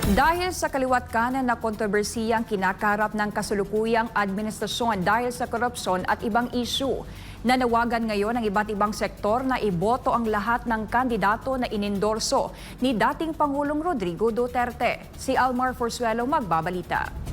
Dahil sa kaliwat kanan na kontrobersiyang kinakarap ng kasulukuyang administrasyon dahil sa korupsyon at ibang isyu, nanawagan ngayon ng iba't ibang sektor na iboto ang lahat ng kandidato na inendorso ni dating Pangulong Rodrigo Duterte. Si Almar Forzuelo magbabalita.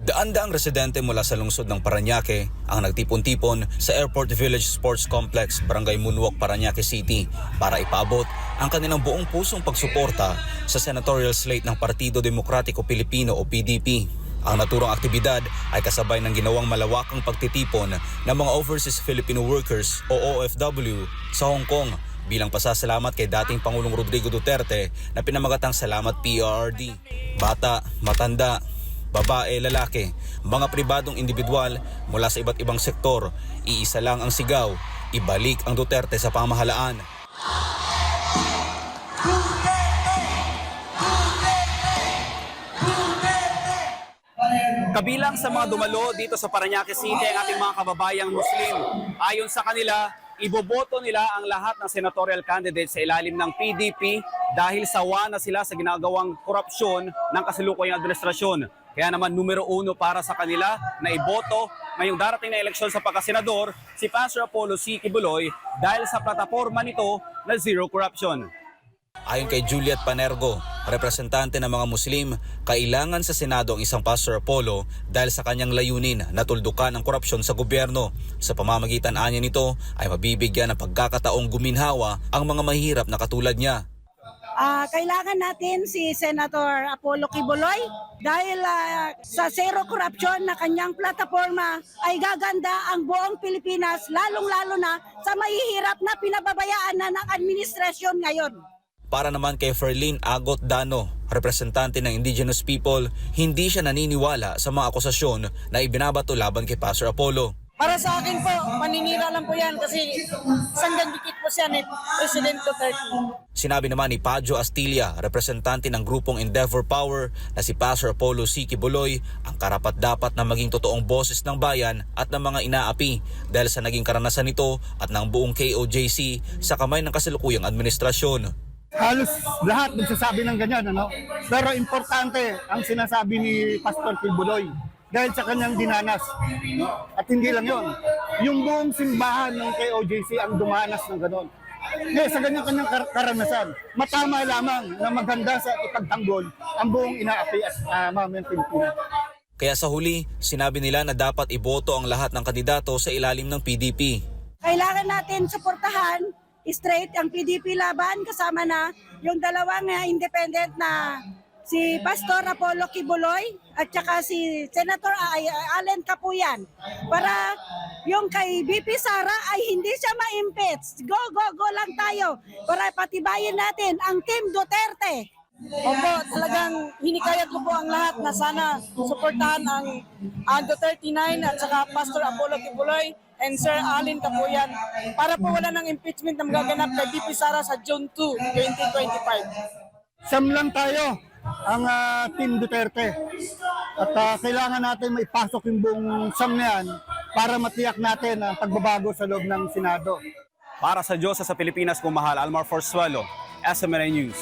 Daan-daang residente mula sa lungsod ng Parañaque ang nagtipon-tipon sa Airport Village Sports Complex, Barangay Munwok, Parañaque City para ipaabot ang kanilang buong pusong pagsuporta sa senatorial slate ng Partido Demokratiko Pilipino o PDP. Ang naturang aktibidad ay kasabay ng ginawang malawakang pagtitipon ng mga overseas Filipino workers o OFW sa Hong Kong bilang pasasalamat kay dating Pangulong Rodrigo Duterte na pinamagatang Salamat PRRD. Bata, matanda, babae, lalaki, mga pribadong individual mula sa iba't ibang sektor, iisa lang ang sigaw, ibalik ang Duterte sa pamahalaan. Kabilang sa mga dumalo dito sa Parañaque City ang ating mga kababayang Muslim. Ayon sa kanila, iboboto nila ang lahat ng senatorial candidates sa ilalim ng PDP dahil sawa na sila sa ginagawang korupsyon ng kasalukuyang administrasyon. Kaya naman numero 1 para sa kanila na iboto ngayong darating na eleksyon sa pagkasenador si Pastor Apollo C. Kibuloy dahil sa plataforma nito na Zero Corruption. Ayon kay Juliet Panergo, representante ng mga Muslim, kailangan sa Senado ang isang Pastor Apollo dahil sa kanyang layunin na tuldukan ang korupsyon sa gobyerno. Sa pamamagitan anya nito ay mabibigyan ng pagkakataong guminhawa ang mga mahirap na katulad niya. Kailangan natin si Senator Apollo Kibuloy dahil sa Zero Corruption na kanyang plataforma ay gaganda ang buong Pilipinas, lalong-lalo na sa mahihirap na pinababayaan na ng administrasyon ngayon. Para naman kay Ferlin Agot Dano, representante ng indigenous people, hindi siya naniniwala sa mga akusasyon na ibinabato laban kay Pastor Apollo. Para sa akin po, paninira lang po yan kasi sanggang dikit po siya ni President Duterte. Sinabi naman ni Padjo Astilla, representante ng grupong Endeavor Power, na si Pastor Apollo C. Kibuloy ang karapat-dapat na maging totoong boses ng bayan at ng mga inaapi dahil sa naging karanasan nito at ng buong KOJC sa kamay ng kasalukuyang administrasyon. Halos lahat nagsasabi ng ganyan, ano? Pero importante ang sinasabi ni Pastor Kibuloy dahil sa kanyang dinanas. At hindi lang yon, yung buong simbahan ng KOJC ang dumanas ng gano'n. Dahil sa kanyang karanasan, matama lamang na maganda sa ipagtanggol ang buong inaapi at mamayang Pilipinas. Kaya sa huli, sinabi nila na dapat iboto ang lahat ng kandidato sa ilalim ng PDP. Kailangan natin suportahan straight ang PDP laban kasama na yung dalawang independent na si Pastor Apollo Kibuloy at saka si Senator Allen Capuyan para yung kay BP Sara ay hindi siya ma-impeach. Go, go, go lang tayo para patibayin natin ang Team Duterte. Opo, talagang hinikayat ko po ang lahat na sana suportahan ang Duterte 9 at saka Pastor Apollo Kibuloy and Sir Allen Capuyan para po wala ng impeachment na magaganap kay BP Sara sa June 2, 2025. Sam lang tayo ang Team Duterte at kailangan natin maipasok yung buong SAM na yan para matiyak natin ang pagbabago sa loob ng Senado. Para sa Diyos sa Pilipinas kung mahal, Almar Forzuelo, SMNI News.